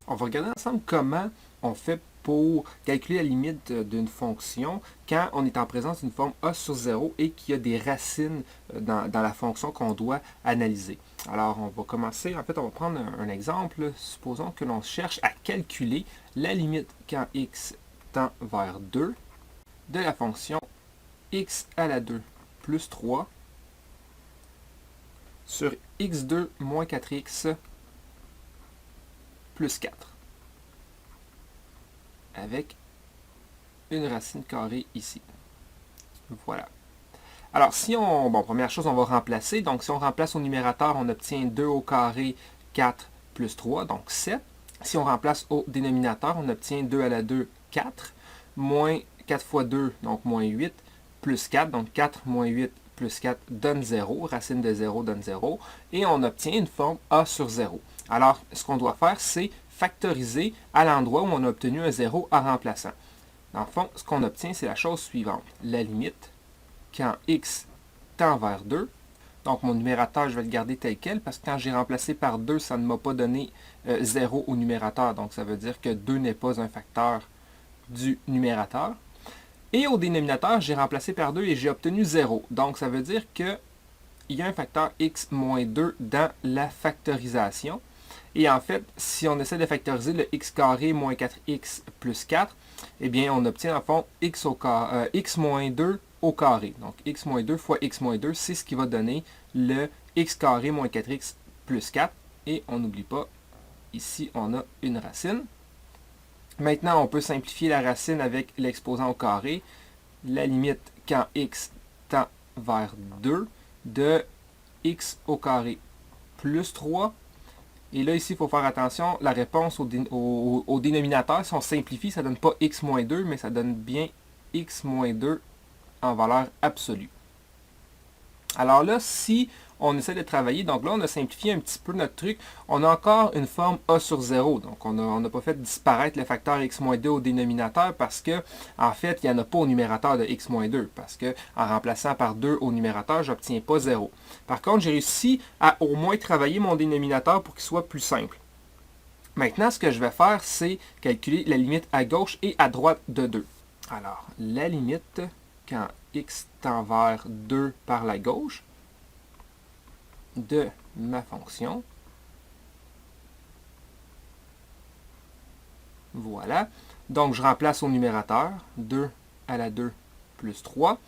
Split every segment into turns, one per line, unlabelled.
On va regarder ensemble comment on fait pour calculer la limite d'une fonction quand on est en présence d'une forme a sur 0 et qu'il y a des racines dans la fonction qu'on doit analyser. Alors, on va commencer, en fait, on va prendre un exemple. Supposons que l'on cherche à calculer la limite quand x tend vers 2 de la fonction x à la 2 plus 3 sur x2 moins 4x plus 4. Avec une racine carrée ici. Voilà. Alors, si on... Bon, première chose, on va remplacer. Donc, si on remplace au numérateur, on obtient 2 au carré, 4 plus 3, donc 7. Si on remplace au dénominateur, on obtient 2 à la 2, 4. Moins 4 fois 2, donc moins 8, plus 4. Donc, 4 moins 8 plus 4 donne 0. Racine de 0 donne 0. Et on obtient une forme a sur 0. Alors, ce qu'on doit faire, c'est factoriser à l'endroit où on a obtenu un 0 en remplaçant. Dans le fond, ce qu'on obtient, c'est la chose suivante. La limite, quand x tend vers 2, donc mon numérateur, je vais le garder tel quel, parce que quand j'ai remplacé par 2, ça ne m'a pas donné 0 au numérateur. Donc ça veut dire que 2 n'est pas un facteur du numérateur. Et au dénominateur, j'ai remplacé par 2 et j'ai obtenu 0. Donc ça veut dire qu'il y a un facteur x moins 2 dans la factorisation. Et en fait, si on essaie de factoriser le x carré moins 4x plus 4, eh bien, on obtient en fond x moins 2 au carré. Donc, x moins 2 fois x moins 2, c'est ce qui va donner le x carré moins 4x plus 4. Et on n'oublie pas, ici, on a une racine. Maintenant, on peut simplifier la racine avec l'exposant au carré. La limite quand x tend vers 2 de x au carré plus 3. Et là, ici, il faut faire attention, la réponse au dénominateur, si on simplifie, ça ne donne pas x moins 2, mais ça donne bien x moins 2 en valeur absolue. Alors là, si on essaie de travailler, donc là, on a simplifié un petit peu notre truc, on a encore une forme a sur 0. Donc, on n'a pas fait disparaître le facteur x moins 2 au dénominateur parce que, en fait, il n'y en a pas au numérateur de x moins 2. Parce que, en remplaçant par 2 au numérateur, je n'obtiens pas 0. Par contre, j'ai réussi à au moins travailler mon dénominateur pour qu'il soit plus simple. Maintenant, ce que je vais faire, c'est calculer la limite à gauche et à droite de 2. Alors, la limite, quand x tend vers 2 par la gauche, de ma fonction. Voilà. Donc, je remplace au numérateur 2 à la 2 plus 3.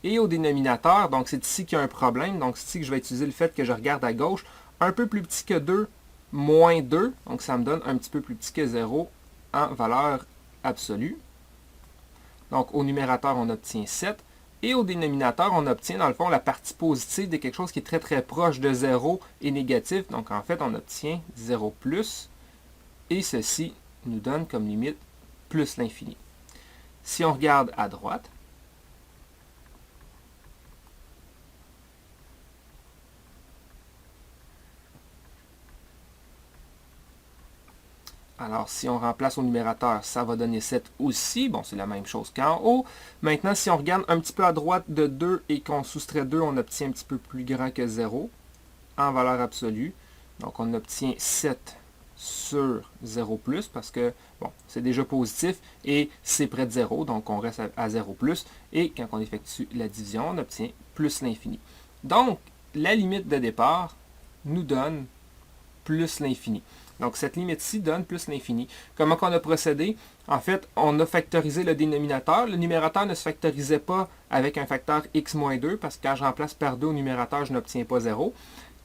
Et au dénominateur, donc c'est ici qu'il y a un problème. Donc, c'est ici que je vais utiliser le fait que je regarde à gauche. Un peu plus petit que 2, moins 2. Donc, ça me donne un petit peu plus petit que 0 en valeur absolue. Donc, au numérateur, on obtient 7. Et au dénominateur, on obtient dans le fond la partie positive de quelque chose qui est très très proche de 0 et négatif. Donc en fait, on obtient 0 plus. Et ceci nous donne comme limite plus l'infini. Si on regarde à droite, alors, si on remplace au numérateur, ça va donner 7 aussi. Bon, c'est la même chose qu'en haut. Maintenant, si on regarde un petit peu à droite de 2 et qu'on soustrait 2, on obtient un petit peu plus grand que 0 en valeur absolue. Donc, on obtient 7 sur 0 plus parce que, bon, c'est déjà positif et c'est près de 0. Donc, on reste à 0 plus. Et quand on effectue la division, on obtient plus l'infini. Donc, la limite de départ nous donne plus l'infini. Donc, cette limite-ci donne plus l'infini. Comment on a procédé? En fait, on a factorisé le dénominateur. Le numérateur ne se factorisait pas avec un facteur x moins 2 parce que quand je remplace par 2 au numérateur, je n'obtiens pas 0.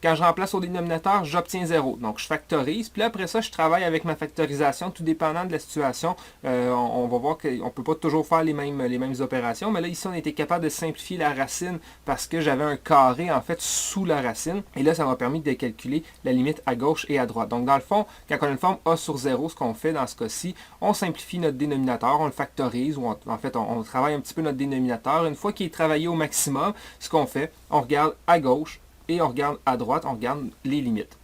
Quand je remplace au dénominateur, j'obtiens 0. Donc, je factorise. Puis là, après ça, je travaille avec ma factorisation, tout dépendant de la situation. On va voir qu'on ne peut pas toujours faire les mêmes opérations. Mais là, ici, on était capable de simplifier la racine parce que j'avais un carré, en fait, sous la racine. Et là, ça m'a permis de calculer la limite à gauche et à droite. Donc, dans le fond, quand on a une forme a sur 0, ce qu'on fait dans ce cas-ci, on simplifie notre dénominateur, on le factorise, ou en fait, on travaille un petit peu notre dénominateur. Une fois qu'il est travaillé au maximum, ce qu'on fait, on regarde à gauche, et on regarde à droite, on regarde les limites.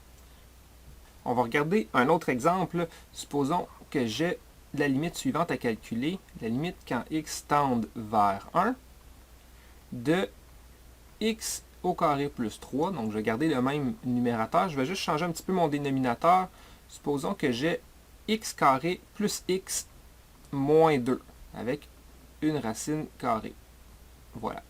On va regarder un autre exemple. Supposons que j'ai la limite suivante à calculer. La limite quand x tend vers 1 de x au carré plus 3. Donc, je vais garder le même numérateur. Je vais juste changer un petit peu mon dénominateur. Supposons que j'ai x carré plus x moins 2 avec une racine carrée. Voilà.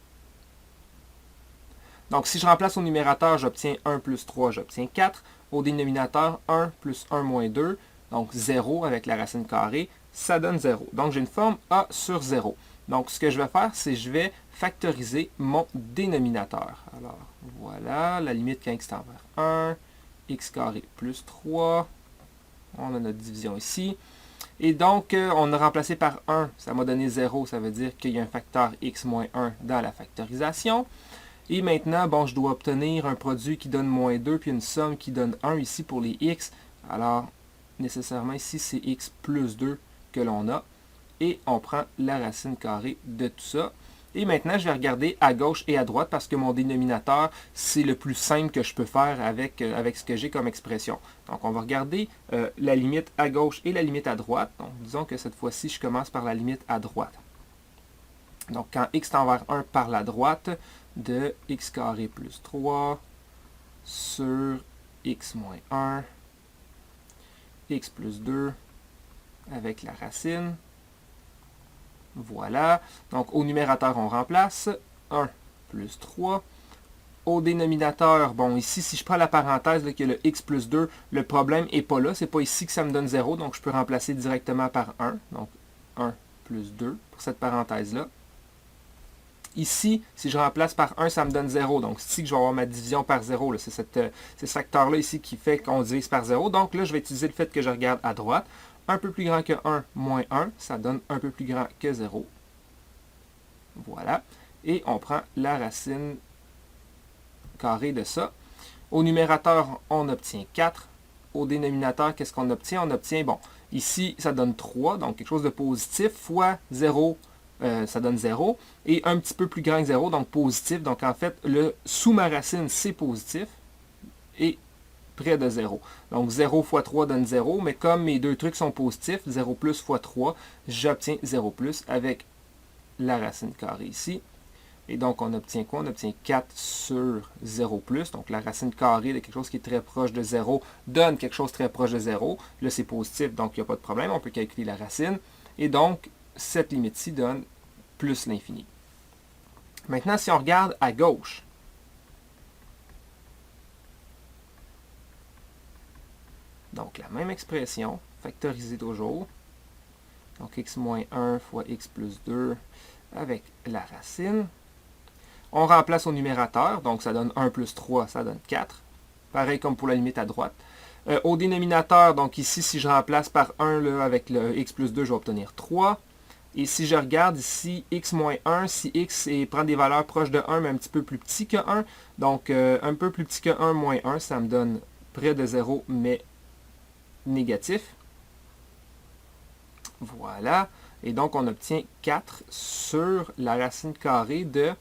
Donc, si je remplace au numérateur, j'obtiens 1 plus 3, j'obtiens 4. Au dénominateur, 1 plus 1 moins 2, donc 0 avec la racine carrée, ça donne 0. Donc, j'ai une forme a sur 0. Donc, ce que je vais faire, c'est que je vais factoriser mon dénominateur. Alors, voilà, la limite quand x tend vers 1, x carré plus 3. On a notre division ici. Et donc, on a remplacé par 1, ça m'a donné 0, ça veut dire qu'il y a un facteur x moins 1 dans la factorisation. Et maintenant, bon, je dois obtenir un produit qui donne moins 2, puis une somme qui donne 1 ici pour les x. Alors, nécessairement, ici, c'est x plus 2 que l'on a. Et on prend la racine carrée de tout ça. Et maintenant, je vais regarder à gauche et à droite parce que mon dénominateur, c'est le plus simple que je peux faire avec ce que j'ai comme expression. Donc, on va regarder la limite à gauche et la limite à droite. Donc, disons que cette fois-ci, je commence par la limite à droite. Donc, quand x tend vers 1 par la droite, de x carré plus 3 sur x moins 1, x plus 2 avec la racine. Voilà. Donc, au numérateur, on remplace 1 plus 3. Au dénominateur, bon, ici, si je prends la parenthèse, là, que le x plus 2, le problème n'est pas là. Ce n'est pas ici que ça me donne 0, donc je peux remplacer directement par 1. Donc, 1 plus 2 pour cette parenthèse-là. Ici, si je remplace par 1, ça me donne 0. Donc, ici, que je vais avoir ma division par 0. C'est ce facteur-là ici qui fait qu'on divise par 0. Donc, là, je vais utiliser le fait que je regarde à droite. Un peu plus grand que 1 moins 1, ça donne un peu plus grand que 0. Voilà. Et on prend la racine carrée de ça. Au numérateur, on obtient 4. Au dénominateur, qu'est-ce qu'on obtient? On obtient, bon, ici, ça donne 3, donc quelque chose de positif, fois 0, ça donne 0. Et un petit peu plus grand que 0, donc positif. Donc, en fait, le sous ma racine, c'est positif. Et près de 0. Donc, 0 fois 3 donne 0. Mais comme mes deux trucs sont positifs, 0 plus fois 3, j'obtiens 0 plus avec la racine carrée ici. Et donc, on obtient quoi? On obtient 4 sur 0 plus. Donc, la racine carrée de quelque chose qui est très proche de 0 donne quelque chose très proche de 0. Là, c'est positif, donc il n'y a pas de problème. On peut calculer la racine. Et donc, cette limite-ci donne plus l'infini. Maintenant, si on regarde à gauche, donc la même expression, factorisée toujours. Donc, x moins 1 fois x plus 2 avec la racine. On remplace au numérateur, donc ça donne 1 plus 3, ça donne 4. Pareil comme pour la limite à droite. Au dénominateur, donc ici, si je remplace par 1 là, avec le x plus 2, je vais obtenir 3. Et si je regarde ici, x moins 1, si x prend des valeurs proches de 1, mais un petit peu plus petit que 1, donc un peu plus petit que 1 moins 1, ça me donne près de 0, mais négatif. Voilà. Et donc, on obtient 4 sur la racine carrée de...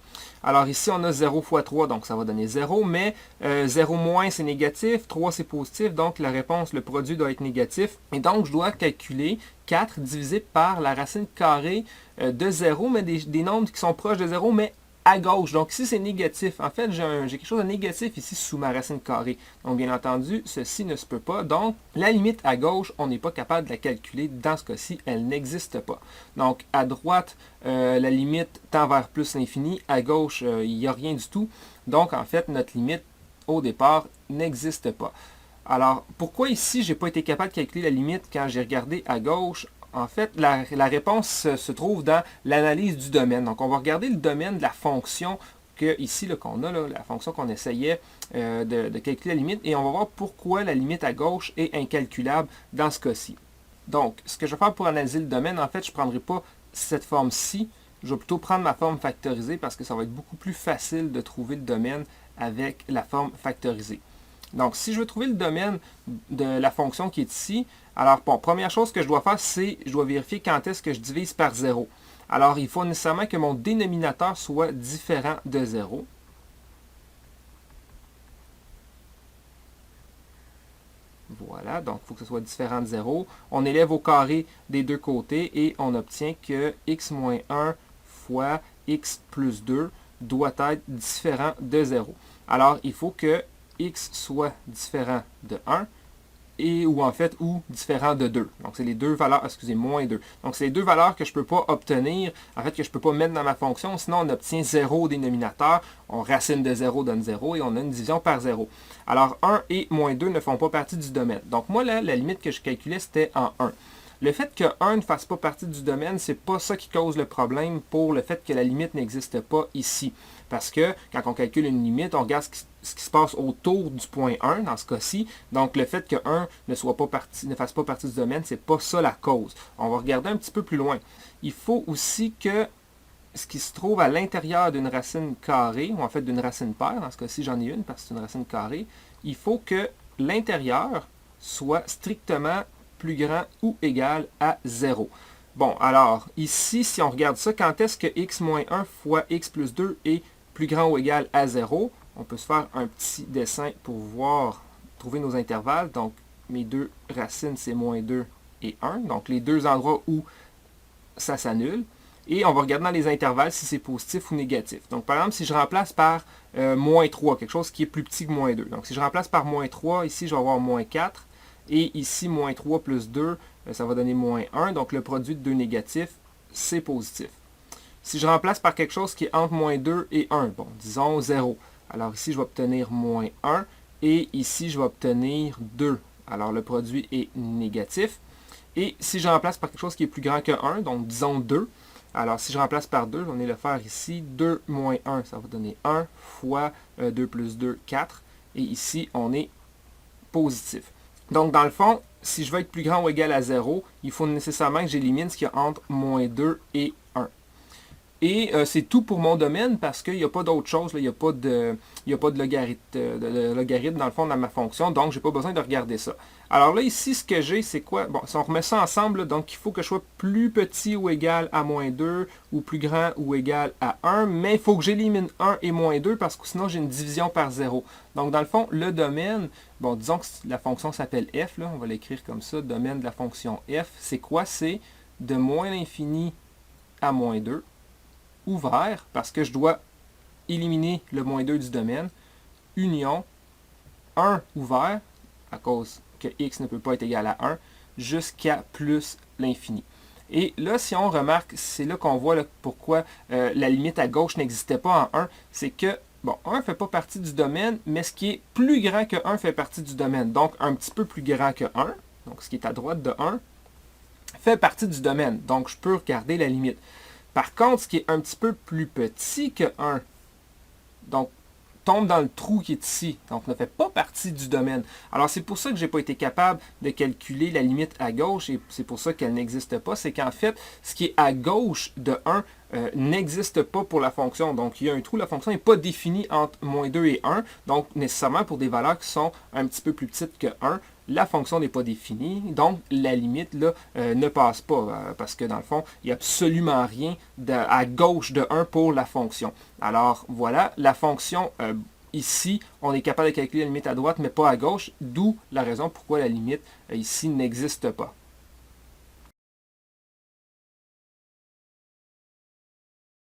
Alors ici, on a 0 fois 3, donc ça va donner 0, mais 0 moins, c'est négatif, 3, c'est positif, donc la réponse, le produit doit être négatif. Et donc, je dois calculer 4 divisé par la racine carrée de 0, mais des nombres qui sont proches de 0, mais à gauche. Donc ici, c'est négatif. En fait, j'ai quelque chose de négatif ici sous ma racine carrée. Donc, bien entendu, ceci ne se peut pas. Donc, la limite à gauche, on n'est pas capable de la calculer. Dans ce cas-ci, elle n'existe pas. Donc, à droite, la limite tend vers plus l'infini. À gauche, il n'y a rien du tout. Donc, en fait, notre limite, au départ, n'existe pas. Alors, pourquoi ici, je n'ai pas été capable de calculer la limite quand j'ai regardé à gauche? En fait, la réponse se trouve dans l'analyse du domaine. Donc, on va regarder le domaine de la fonction qu'on a, la fonction qu'on essayait de calculer la limite. Et on va voir pourquoi la limite à gauche est incalculable dans ce cas-ci. Donc, ce que je vais faire pour analyser le domaine, en fait, je ne prendrai pas cette forme-ci. Je vais plutôt prendre ma forme factorisée parce que ça va être beaucoup plus facile de trouver le domaine avec la forme factorisée. Donc, si je veux trouver le domaine de la fonction qui est ici, alors, bon, première chose que je dois faire, c'est je dois vérifier quand est-ce que je divise par 0. Alors, il faut nécessairement que mon dénominateur soit différent de 0. Voilà, donc il faut que ce soit différent de 0. On élève au carré des deux côtés et on obtient que x moins 1 fois x plus 2 doit être différent de 0. Alors, il faut que x soit différent de 1 ou en fait, ou différent de 2. Donc, c'est les deux valeurs, excusez, moins 2. Donc, c'est les deux valeurs que je ne peux pas obtenir, en fait, que je ne peux pas mettre dans ma fonction, sinon on obtient 0 au dénominateur, on racine de 0 donne 0, et on a une division par 0. Alors, 1 et moins 2 ne font pas partie du domaine. Donc, moi, là, la limite que je calculais, c'était en 1. Le fait que 1 ne fasse pas partie du domaine, c'est pas ça qui cause le problème pour le fait que la limite n'existe pas ici. Parce que quand on calcule une limite, on regarde ce qui se passe autour du point 1 dans ce cas-ci. Donc le fait que 1 ne fasse pas partie du domaine, c'est pas ça la cause. On va regarder un petit peu plus loin. Il faut aussi que ce qui se trouve à l'intérieur d'une racine carrée, ou en fait d'une racine paire, dans ce cas-ci j'en ai une parce que c'est une racine carrée, il faut que l'intérieur soit strictement plus grand ou égal à 0. Bon, alors, ici, si on regarde ça, quand est-ce que x moins 1 fois x plus 2 est plus grand ou égal à 0? On peut se faire un petit dessin pour voir, trouver nos intervalles. Donc, mes deux racines, c'est moins 2 et 1. Donc, les deux endroits où ça s'annule. Et on va regarder dans les intervalles si c'est positif ou négatif. Donc, par exemple, si je remplace par moins 3, quelque chose qui est plus petit que moins 2. Donc, si je remplace par moins 3, ici, je vais avoir moins 4. Et ici, moins 3 plus 2, ça va donner moins 1. Donc, le produit de deux négatifs, c'est positif. Si je remplace par quelque chose qui est entre moins 2 et 1, bon, disons 0. Alors ici, je vais obtenir moins 1. Et ici, je vais obtenir 2. Alors, le produit est négatif. Et si je remplace par quelque chose qui est plus grand que 1, donc disons 2, alors si je remplace par 2, on est le faire ici, 2 moins 1, ça va donner 1 fois 2 plus 2, 4. Et ici, on est positif. Donc, dans le fond, si je veux être plus grand ou égal à 0, il faut nécessairement que j'élimine ce qu'il y a entre moins 2 et 1. Et c'est tout pour mon domaine parce qu'il n'y a pas d'autre chose, il n'y a pas de logarithme dans le fond dans ma fonction, donc je n'ai pas besoin de regarder ça. Alors là, ici, ce que j'ai, c'est quoi? Bon, si on remet ça ensemble, là, donc il faut que je sois plus petit ou égal à moins 2 ou plus grand ou égal à 1, mais il faut que j'élimine 1 et moins 2 parce que sinon j'ai une division par 0. Donc dans le fond, le domaine, bon, disons que la fonction s'appelle f, là, on va l'écrire comme ça, domaine de la fonction f, c'est quoi? C'est de moins l'infini à moins 2, ouvert, parce que je dois éliminer le moins 2 du domaine, union 1 ouvert, à cause que x ne peut pas être égal à 1, jusqu'à plus l'infini. Et là, si on remarque, c'est là qu'on voit là, pourquoi la limite à gauche n'existait pas en 1, c'est que, bon, 1 ne fait pas partie du domaine, mais ce qui est plus grand que 1 fait partie du domaine. Donc, un petit peu plus grand que 1, donc ce qui est à droite de 1, fait partie du domaine. Donc, je peux regarder la limite. Par contre, ce qui est un petit peu plus petit que 1, donc tombe dans le trou qui est ici, donc ne fait pas partie du domaine. Alors c'est pour ça que je n'ai pas été capable de calculer la limite à gauche, et c'est pour ça qu'elle n'existe pas, c'est qu'en fait, ce qui est à gauche de 1 n'existe pas pour la fonction. Donc il y a un trou, la fonction n'est pas définie entre moins 2 et 1, donc nécessairement pour des valeurs qui sont un petit peu plus petites que 1, la fonction n'est pas définie, donc la limite là, ne passe pas, parce que dans le fond, il n'y a absolument rien à gauche de 1 pour la fonction. Alors voilà, la fonction, ici, on est capable de calculer la limite à droite, mais pas à gauche, d'où la raison pourquoi la limite ici n'existe pas.